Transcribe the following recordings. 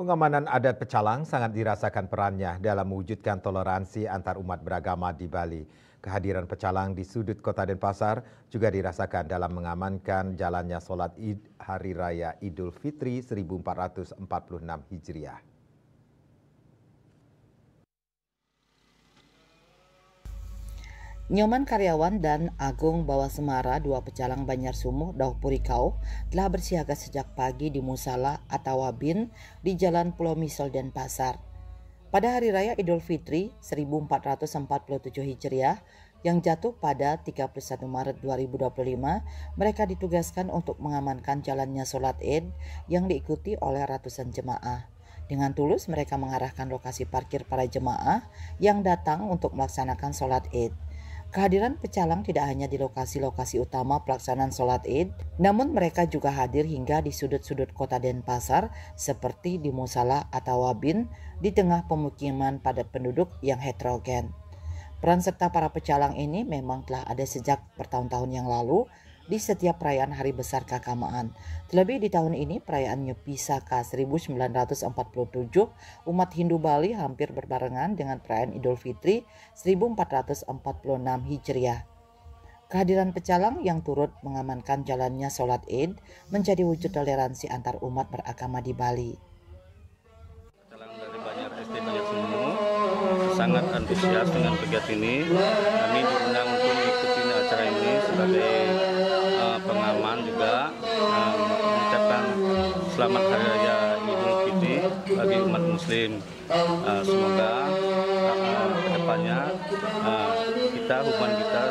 Pengamanan adat Pecalang sangat dirasakan perannya dalam mewujudkan toleransi antar umat beragama di Bali. Kehadiran Pecalang di sudut kota Denpasar juga dirasakan dalam mengamankan jalannya sholat Id Hari Raya Idul Fitri 1446 Hijriah. Nyoman Karyawan dan Agung Bawasemara, dua pecalang Banjar Sumuh, Dauh Purikau, telah bersiaga sejak pagi di Musala atau Wabin di Jalan Pulau Misol Denpasar. Pada Hari Raya Idul Fitri 1447 Hijriah yang jatuh pada 31 Maret 2025, mereka ditugaskan untuk mengamankan jalannya sholat Id yang diikuti oleh ratusan jemaah. Dengan tulus mereka mengarahkan lokasi parkir para jemaah yang datang untuk melaksanakan sholat Id. Kehadiran pecalang tidak hanya di lokasi-lokasi utama pelaksanaan sholat Id, namun mereka juga hadir hingga di sudut-sudut kota Denpasar seperti di Musala atau Wabin di tengah pemukiman padat penduduk yang heterogen. Peran serta para pecalang ini memang telah ada sejak bertahun-tahun yang lalu di setiap perayaan Hari Besar Kakamaan. Terlebih di tahun ini perayaan Nyepi Saka 1947, umat Hindu Bali hampir berbarengan dengan perayaan Idul Fitri 1446 Hijriah. Kehadiran pecalang yang turut mengamankan jalannya sholat Id menjadi wujud toleransi antar umat beragama di Bali. Pecalang dari Banjar SD Banjar Sumuh sangat antusias dengan kegiatan ini. Kami diundang untuk mengikuti acara ini sebagai pengaman juga, mengucapkan selamat Hari Raya Idul Fitri bagi umat Muslim. Semoga kedepannya hubungan kita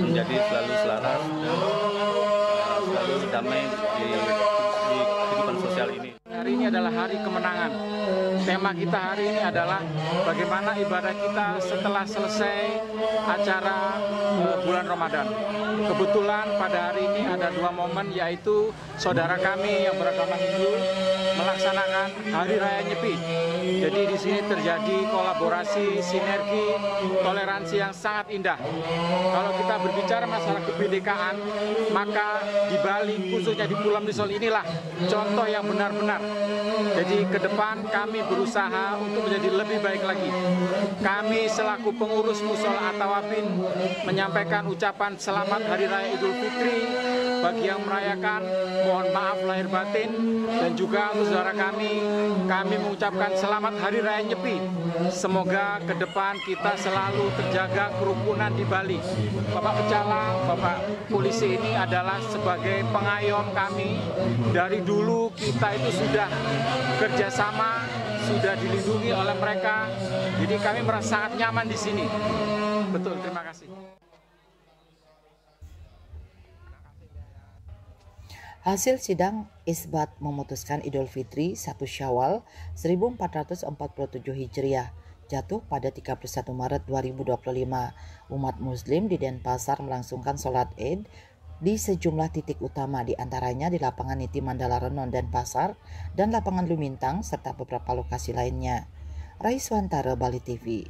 menjadi selalu selaras dan selalu damai di kehidupan sosial ini. Hari ini adalah hari kemenangan. Tema kita hari ini adalah bagaimana ibadah kita setelah selesai acara bulan Ramadan. Kebetulan pada hari ini ada dua momen, yaitu saudara kami yang beragama Hindu melaksanakan Hari Raya Nyepi. Jadi di sini terjadi kolaborasi, sinergi, toleransi yang sangat indah. Kalau kita berbicara masalah kebinekaan, maka di Bali, khususnya di Pulau Misol inilah contoh yang benar-benar. Jadi ke depan kami berusaha untuk menjadi lebih baik lagi. Kami selaku pengurus Mushola Atawabin menyampaikan ucapan selamat Hari Raya Idul Fitri bagi yang merayakan, mohon maaf lahir batin, dan juga untuk saudara kami mengucapkan selamat Hari Raya Nyepi. Semoga ke depan kita selalu terjaga kerukunan di Bali. Bapak Pecalang, Bapak Polisi ini adalah sebagai pengayom kami. Dari dulu kita itu sudah kerjasama, sudah dilindungi oleh mereka. Jadi kami merasa sangat nyaman di sini. Betul, terima kasih. Hasil sidang isbat memutuskan Idul Fitri 1 Syawal 1447 Hijriah jatuh pada 31 Maret 2025. Umat Muslim di Denpasar melangsungkan sholat Id di sejumlah titik utama, di antaranya di lapangan Niti Mandala Renon Denpasar dan lapangan Lumintang serta beberapa lokasi lainnya. Raiswantara, Bali TV.